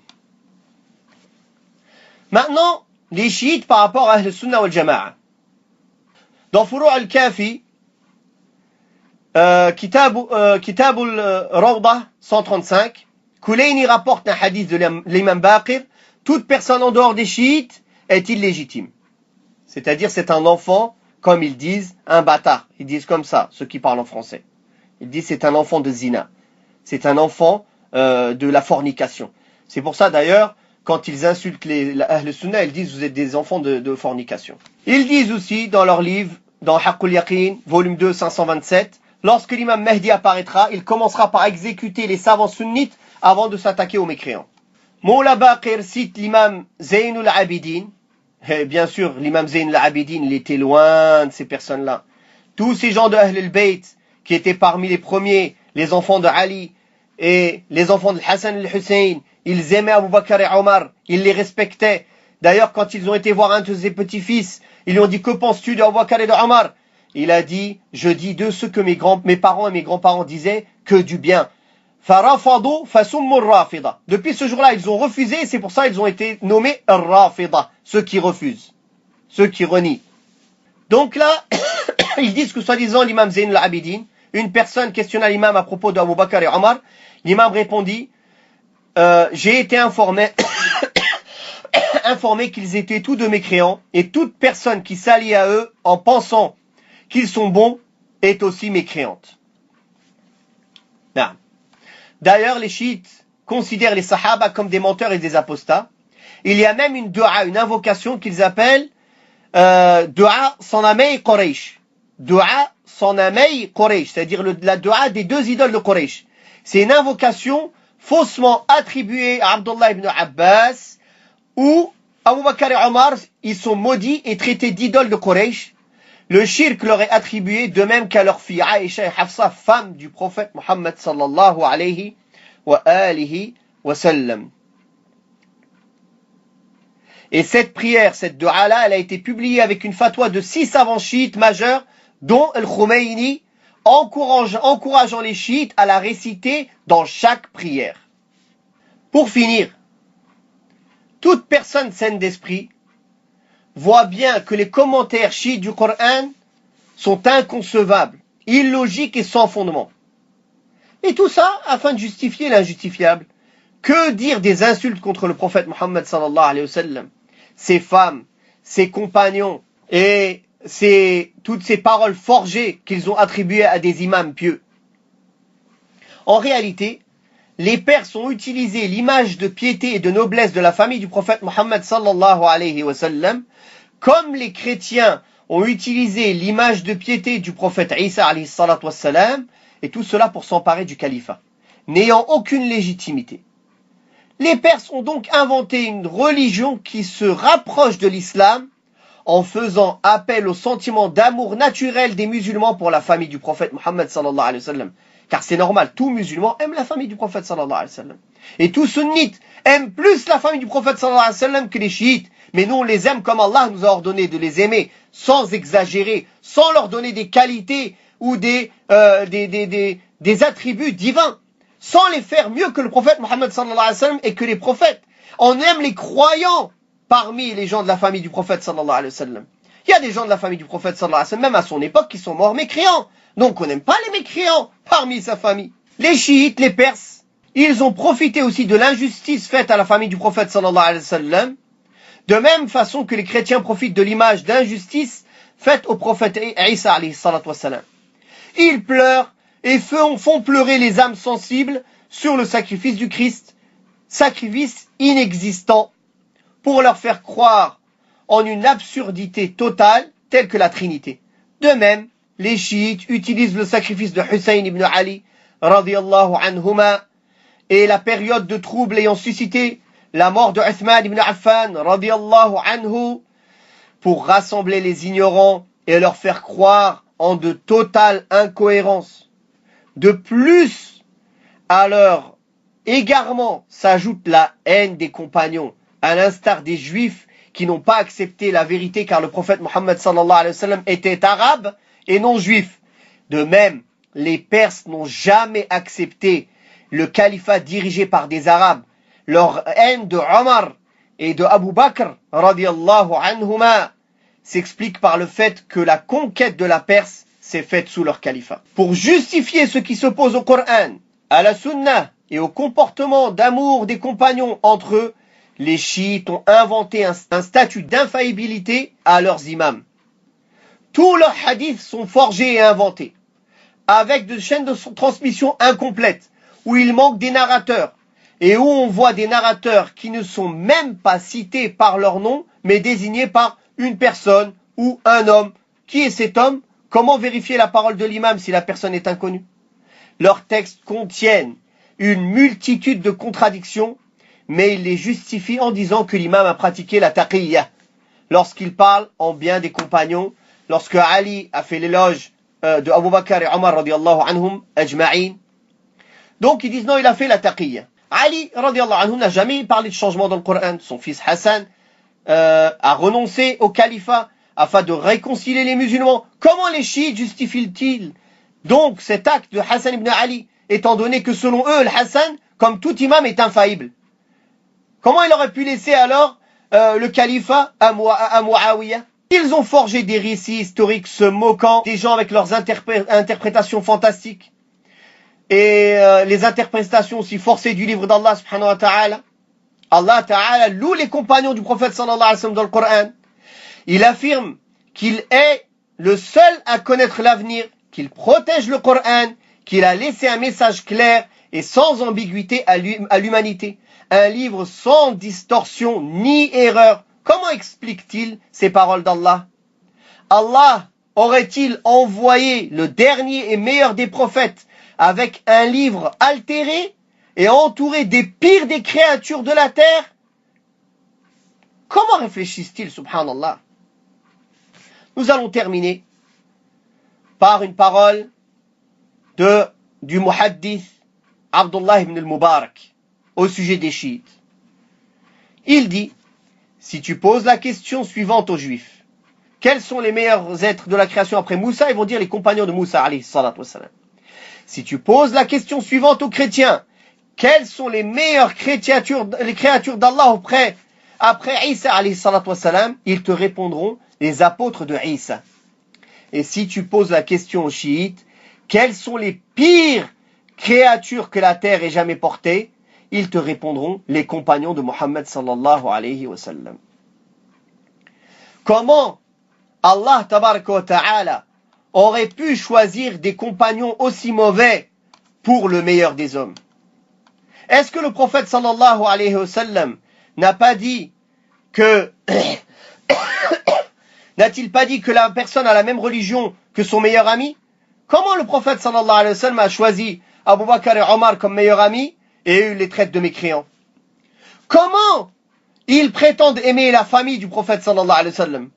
Maintenant, les chiites par rapport à Ahl-Sunnah wal Jama'a. Dans Furu' al-Kafi, Kitab al-Rawdah 135, Kulayni rapporte un hadith de l'imam Baqir, toute personne en dehors des chiites est illégitime. C'est-à-dire c'est un enfant, comme ils disent, un bâtard. Ils disent comme ça, ceux qui parlent en français. Ils disent c'est un enfant de zina. C'est un enfant de la fornication. C'est pour ça d'ailleurs, quand ils insultent les Ahl Sunnah, ils disent vous êtes des enfants de fornication. Ils disent aussi dans leur livre, dans Haqqul Yaqin, volume 2, 527, lorsque l'imam Mahdi apparaîtra, il commencera par exécuter les savants sunnites avant de s'attaquer aux mécréants. Moula Baqir cite l'imam Zaynul Abidin. Et bien sûr, l'imam Zayn al-Abidin, il était loin de ces personnes-là. Tous ces gens de Ahl al-Bayt, qui étaient parmi les premiers, les enfants de Ali et les enfants de Hassan al-Hussein, ils aimaient Abu Bakr et Omar, ils les respectaient. D'ailleurs, quand ils ont été voir un de ses petits-fils, ils lui ont dit, que penses-tu de Abu Bakr et de Omar? Il a dit, je dis de ce que mes parents et mes grands-parents disaient, que du bien. Depuis ce jour-là, ils ont refusé, et c'est pour ça qu'ils ont été nommés Rafida, ceux qui refusent, ceux qui renient. Donc là, ils disent que soi-disant l'imam Zayn al-Abidin, une personne questionna l'imam à propos d'Abu Bakr et Omar, l'imam répondit, j'ai été informé qu'ils étaient tous deux mécréants, et toute personne qui s'allie à eux en pensant qu'ils sont bons est aussi mécréante. Non. D'ailleurs, les chiites considèrent les sahaba comme des menteurs et des apostats. Il y a même une dua, une invocation qu'ils appellent dua Sanamei Quraysh. Dua Sanamei Quraysh, c'est-à-dire la dua des deux idoles de Quraysh. C'est une invocation faussement attribuée à Abdullah ibn Abbas, où Abu Bakr et Omar, ils sont maudits et traités d'idoles de Quraysh. Le shirk leur est attribué de même qu'à leur fille Aïcha et Hafsa, femme du prophète Muhammad sallallahu alayhi wa alihi wa sallam. Et cette prière, cette dua-là, elle a été publiée avec une fatwa de 6 savants chiites majeurs, dont Al-Khomeini, encourageant les chiites à la réciter dans chaque prière. Pour finir, toute personne saine d'esprit voit bien que les commentaires chiites du Coran sont inconcevables, illogiques et sans fondement. Et tout ça afin de justifier l'injustifiable. Que dire des insultes contre le prophète Muhammad sallallahu alayhi wa sallam, ses femmes, ses compagnons et toutes ces paroles forgées qu'ils ont attribuées à des imams pieux. En réalité, les Perses ont utilisé l'image de piété et de noblesse de la famille du prophète Muhammad sallallahu alayhi wa sallam, comme les chrétiens ont utilisé l'image de piété du prophète Isa alayhi salatu wassalam, et tout cela pour s'emparer du califat, n'ayant aucune légitimité. Les Perses ont donc inventé une religion qui se rapproche de l'islam en faisant appel au sentiment d'amour naturel des musulmans pour la famille du prophète Muhammad sallallahu alayhi wa sallam. Car c'est normal, tout musulman aime la famille du prophète sallallahu alayhi wa sallam. Et tout sunnite aime plus la famille du prophète sallallahu alayhi wa sallam que les chiites. Mais nous on les aime comme Allah nous a ordonné de les aimer, sans exagérer, sans leur donner des qualités ou des attributs divins, sans les faire mieux que le prophète Muhammad sallallahu alayhi wa sallam et que les prophètes. On aime les croyants parmi les gens de la famille du prophète sallallahu alayhi wa sallam. Il y a des gens de la famille du prophète sallallahu alayhi wa sallam, même à son époque, qui sont morts mécréants. Donc on n'aime pas les mécréants parmi sa famille. Les chiites, les Perses, ils ont profité aussi de l'injustice faite à la famille du prophète sallallahu alayhi wa sallam, de même façon que les chrétiens profitent de l'image d'injustice faite au prophète Isa alayhi salatu wassalam. Ils pleurent et font pleurer les âmes sensibles sur le sacrifice du Christ, sacrifice inexistant, pour leur faire croire en une absurdité totale telle que la Trinité. De même, les chiites utilisent le sacrifice de Hussein ibn Ali radiyallahu anhuma et la période de trouble ayant suscité la mort de Uthman ibn Affan radiyallahu anhu pour rassembler les ignorants et leur faire croire en de totales incohérences. De plus, à leur égarement s'ajoute la haine des compagnons, à l'instar des juifs qui n'ont pas accepté la vérité car le prophète Muhammad sallallahu alayhi wa sallam était arabe et non juif. De même, les Perses n'ont jamais accepté le califat dirigé par des arabes. Leur haine de Omar et de Abu Bakr radiyallahu anhuma s'explique par le fait que la conquête de la Perse s'est faite sous leur califat. Pour justifier ce qui s'oppose au Coran, à la Sunna et au comportement d'amour des compagnons entre eux, les chiites ont inventé un statut d'infaillibilité à leurs imams. Tous leurs hadiths sont forgés et inventés, avec des chaînes de transmission incomplètes, où il manque des narrateurs, et où on voit des narrateurs qui ne sont même pas cités par leur nom, mais désignés par une personne ou un homme. Qui est cet homme? Comment vérifier la parole de l'imam si la personne est inconnue? Leurs textes contiennent une multitude de contradictions, mais ils les justifient en disant que l'imam a pratiqué la taqiyya, lorsqu'il parle en bien des compagnons, lorsque Ali a fait l'éloge de Abu Bakr et Omar radiallahu anhum ajma'in. Donc ils disent non, il a fait la taqiyya. Ali radiallahu anhu n'a jamais parlé de changement dans le Coran. Son fils Hassan a renoncé au califat afin de réconcilier les musulmans. Comment les chiites justifient-ils donc cet acte de Hassan ibn Ali, étant donné que selon eux, le Hassan, comme tout imam, est infaillible? Comment il aurait pu laisser alors le califat à Muawiyah? Ils ont forgé des récits historiques se moquant des gens avec leurs interprétations fantastiques et les interprétations aussi forcées du livre d'Allah subhanahu wa ta'ala. Allah ta'ala loue les compagnons du prophète sallallahu alayhi wa sallam dans le Coran. Il affirme qu'il est le seul à connaître l'avenir, qu'il protège le Coran, qu'il a laissé un message clair et sans ambiguïté à l'humanité. Un livre sans distorsion ni erreur. Comment explique-t-il ces paroles d'Allah? Allah aurait-il envoyé le dernier et meilleur des prophètes avec un livre altéré et entouré des pires des créatures de la terre? Comment réfléchissent-ils, subhanallah? Nous allons terminer par une parole du muhaddith Abdullah ibn al-Mubarak au sujet des chiites. Il dit, si tu poses la question suivante aux juifs, quels sont les meilleurs êtres de la création après Moussa? Ils vont dire les compagnons de Moussa alayhi salatu wassalam. Si tu poses la question suivante aux chrétiens, quelles sont les meilleures créatures d'Allah après Isa alayhi salatu wassalam? Ils te répondront les apôtres de Isa. Et si tu poses la question aux chiites, quelles sont les pires créatures que la terre ait jamais portées? Ils te répondront les compagnons de Muhammad sallallahu alayhi wa sallam. Comment Allah tabaraka wa ta'ala aurait pu choisir des compagnons aussi mauvais pour le meilleur des hommes? Est-ce que le prophète sallallahu alayhi wa sallam n'a pas dit que n'a-t-il pas dit que la personne a la même religion que son meilleur ami? Comment le prophète sallallahu alayhi wa sallam a choisi Abu Bakr et Omar comme meilleurs amis et les traite de mécréants? Comment ils prétendent aimer la famille du prophète sallallahu alayhi wa sallam?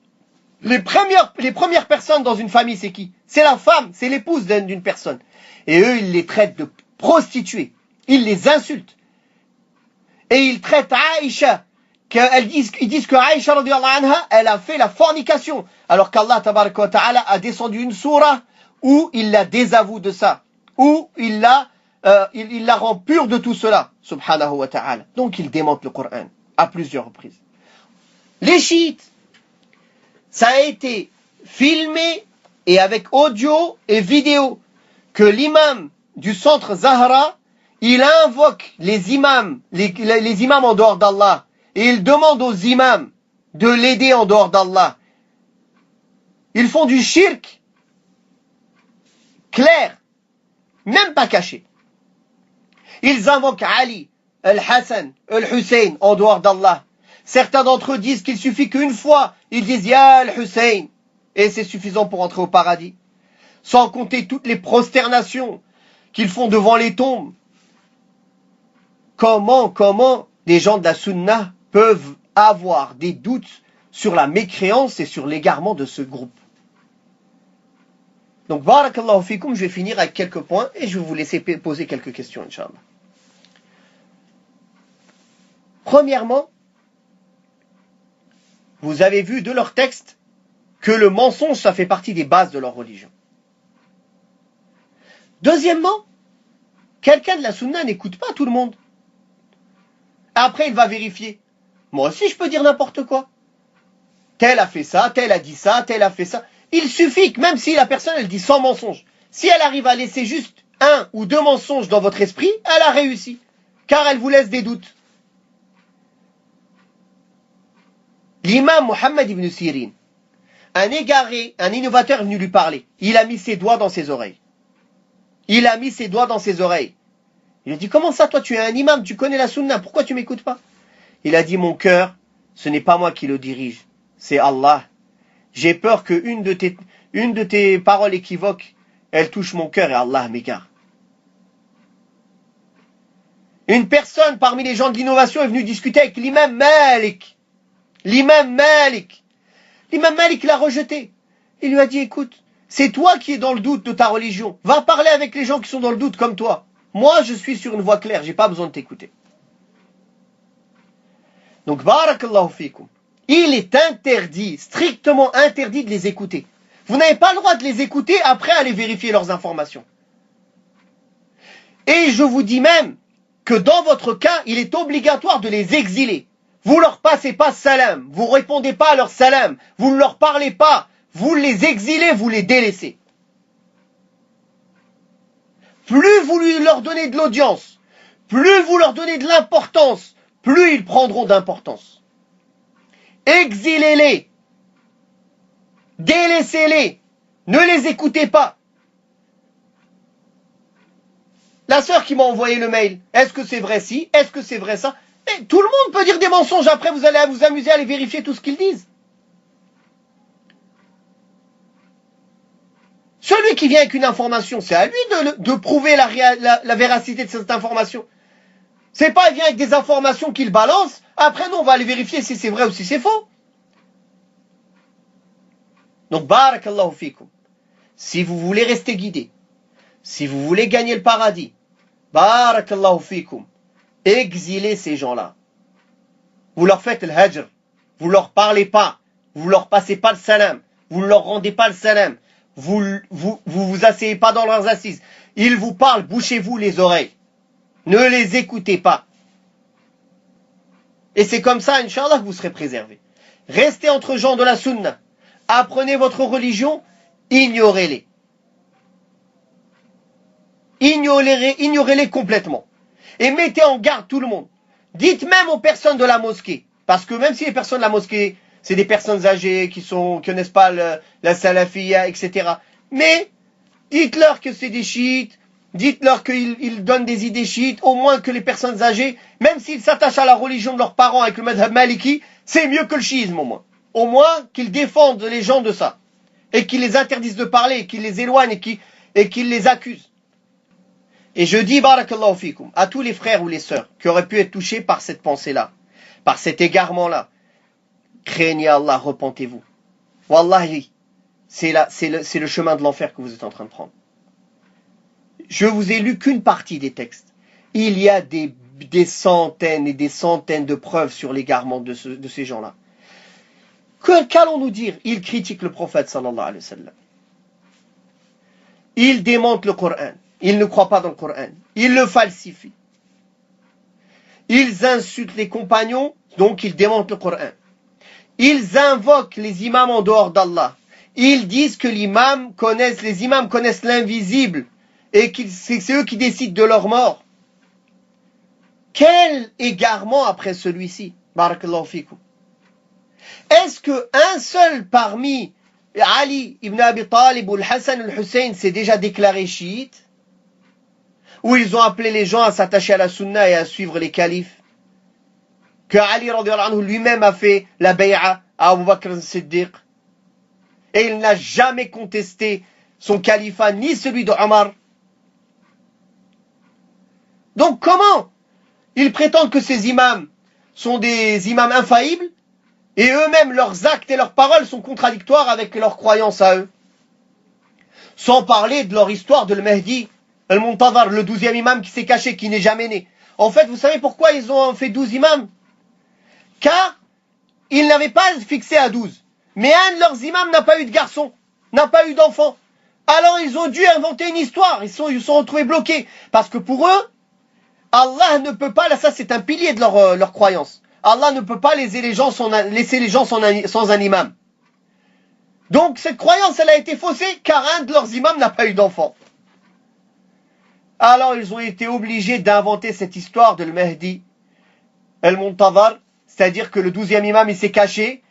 Les premières personnes dans une famille, c'est qui? C'est la femme, c'est l'épouse d'une personne. Et eux, ils les traitent de prostituées. Ils les insultent. Et ils traitent Aïcha, ils disent que Aïcha radiyallahu anha, elle a fait la fornication. Alors qu'Allah tabaraka wa ta'ala a descendu une sourate où il la désavoue de ça. Où il la rend pure de tout cela. Subhanahu wa ta'ala. Donc il démente le Coran à plusieurs reprises. Les chiites, ça a été filmé et avec audio et vidéo que l'imam du centre Zahra, il invoque les imams en dehors d'Allah et il demande aux imams de l'aider en dehors d'Allah. Ils font du shirk clair, même pas caché. Ils invoquent Ali, Al-Hassan, Al-Hussein en dehors d'Allah. Certains d'entre eux disent qu'il suffit qu'une fois, ils disent Ya Al-Hussein, et c'est suffisant pour entrer au paradis. Sans compter toutes les prosternations qu'ils font devant les tombes. Comment des gens de la Sunna peuvent avoir des doutes sur la mécréance et sur l'égarement de ce groupe? Donc, barakallahu fikum, je vais finir avec quelques points et je vais vous laisser poser quelques questions, Inch'Allah. Premièrement, vous avez vu de leur texte que le mensonge, ça fait partie des bases de leur religion. Deuxièmement, quelqu'un de la Sunna n'écoute pas tout le monde. Après, il va vérifier. Moi aussi, je peux dire n'importe quoi. Tel a fait ça, tel a dit ça, tel a fait ça. Il suffit que même si la personne, elle dit sans mensonge, si elle arrive à laisser juste un ou deux mensonges dans votre esprit, elle a réussi. Car elle vous laisse des doutes. L'imam Mohammed ibn Sirin, un égaré, un innovateur est venu lui parler. Il a mis ses doigts dans ses oreilles. Il a mis ses doigts dans ses oreilles. Il a dit, comment ça, toi, tu es un imam, tu connais la sunna, pourquoi tu m'écoutes pas? Il a dit, mon cœur, ce n'est pas moi qui le dirige, c'est Allah. J'ai peur que une de tes paroles équivoques, elle touche mon cœur et Allah m'égare. Une personne parmi les gens de l'innovation est venue discuter avec l'imam Malik. L'imam Malik. L'imam Malik l'a rejeté. Il lui a dit, écoute, c'est toi qui es dans le doute de ta religion. Va parler avec les gens qui sont dans le doute comme toi. Moi, je suis sur une voie claire, j'ai pas besoin de t'écouter. Donc, barakallahu fikum. Il est interdit, strictement interdit de les écouter. Vous n'avez pas le droit de les écouter après aller vérifier leurs informations. Et je vous dis même que dans votre cas, il est obligatoire de les exiler. Vous leur passez pas salam, vous répondez pas à leur salam, vous ne leur parlez pas, vous les exilez, vous les délaissez. Plus vous leur donnez de l'audience, plus vous leur donnez de l'importance, plus ils prendront d'importance. Exilez-les, délaissez-les, ne les écoutez pas. La sœur qui m'a envoyé le mail, est-ce que c'est vrai ci, est-ce que c'est vrai ça? Et tout le monde peut dire des mensonges, après vous allez vous amuser à aller vérifier tout ce qu'ils disent. Celui qui vient avec une information, c'est à lui de prouver la véracité de cette information. C'est pas il vient avec des informations qu'il balance, après nous on va aller vérifier si c'est vrai ou si c'est faux. Donc barakallahu fikum. Si vous voulez rester guidé, si vous voulez gagner le paradis, barakallahu fikum, exilez ces gens-là. Vous leur faites le hajr, vous leur parlez pas, vous leur passez pas le salam, vous ne leur rendez pas le salam. Vous asseyez pas dans leurs assises. Ils vous parlent, bouchez-vous les oreilles. Ne les écoutez pas. Et c'est comme ça, Inch'Allah, que vous serez préservés. Restez entre gens de la sunna. Apprenez votre religion, ignorez-les. Ignorez-les complètement. Et mettez en garde tout le monde. Dites même aux personnes de la mosquée. Parce que même si les personnes de la mosquée, c'est des personnes âgées qui connaissent pas la salafiyya, etc. Mais dites-leur que c'est des chiites, dites-leur qu'ils donnent des idées chiites, au moins que les personnes âgées, même s'ils s'attachent à la religion de leurs parents avec le madhab maliki, c'est mieux que le chiisme au moins. Au moins qu'ils défendent les gens de ça. Et qu'ils les interdisent de parler, et qu'ils les éloignent et qu'ils les accusent. Et je dis, barakallahu fikum, à tous les frères ou les sœurs qui auraient pu être touchés par cette pensée-là, par cet égarement-là, craignez Allah, repentez-vous. Wallahi, c'est le chemin de l'enfer que vous êtes en train de prendre. Je vous ai lu qu'une partie des textes. Il y a des centaines et des centaines de preuves sur l'égarement de ces gens-là. Qu'allons-nous dire? Ils critiquent le prophète sallallahu alayhi wa sallam. Ils démentent le Coran. Ils ne croient pas dans le Coran. Ils le falsifient. Ils insultent les compagnons, donc ils démentent le Coran. Ils invoquent les imams en dehors d'Allah. Ils disent que les imams connaissent l'invisible et que c'est eux qui décident de leur mort. Quel égarement après celui-ci? Barakallahu fikum. Est-ce qu'un seul parmi Ali ibn Abi Talib ou Hassan al-Hussein s'est déjà déclaré chiite? Ou ils ont appelé les gens à s'attacher à la sunna et à suivre les califes? Que Ali radhiyallahu anhu lui-même a fait la bay'a à Abu Bakr as-Siddiq. Et il n'a jamais contesté son califat ni celui de Omar. Donc comment ils prétendent que ces imams sont des imams infaillibles et eux-mêmes leurs actes et leurs paroles sont contradictoires avec leurs croyances à eux? Sans parler de leur histoire de le Mahdi al-Muntadhar, le 12e imam qui s'est caché, qui n'est jamais né. En fait, vous savez pourquoi ils ont fait 12 imams? Car ils n'avaient pas fixé à 12. Mais un de leurs imams n'a pas eu de garçon, n'a pas eu d'enfant. Alors ils ont dû inventer une histoire. Ils se sont retrouvés bloqués. Parce que pour eux, Allah ne peut pas, là ça c'est un pilier de leur croyance. Allah ne peut pas laisser les gens sans un imam. Donc cette croyance elle a été faussée car un de leurs imams n'a pas eu d'enfant. Alors ils ont été obligés d'inventer cette histoire de Mahdi al-Muntadhar, c'est-à-dire que le 12e imam il s'est caché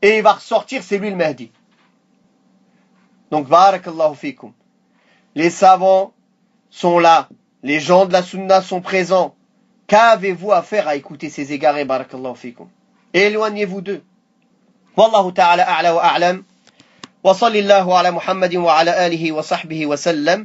et il va ressortir, c'est lui le Mahdi. Donc barakallahu fikum. Les savants sont là, les gens de la sunna sont présents. Qu'avez-vous à faire à écouter ces égarés, barakallahu fikum? Éloignez-vous d'eux. Wallahu ta'ala a'la wa a'lam. Wa sallallahu ala Muhammadin wa ala alihi wa sahbihi wa sallam.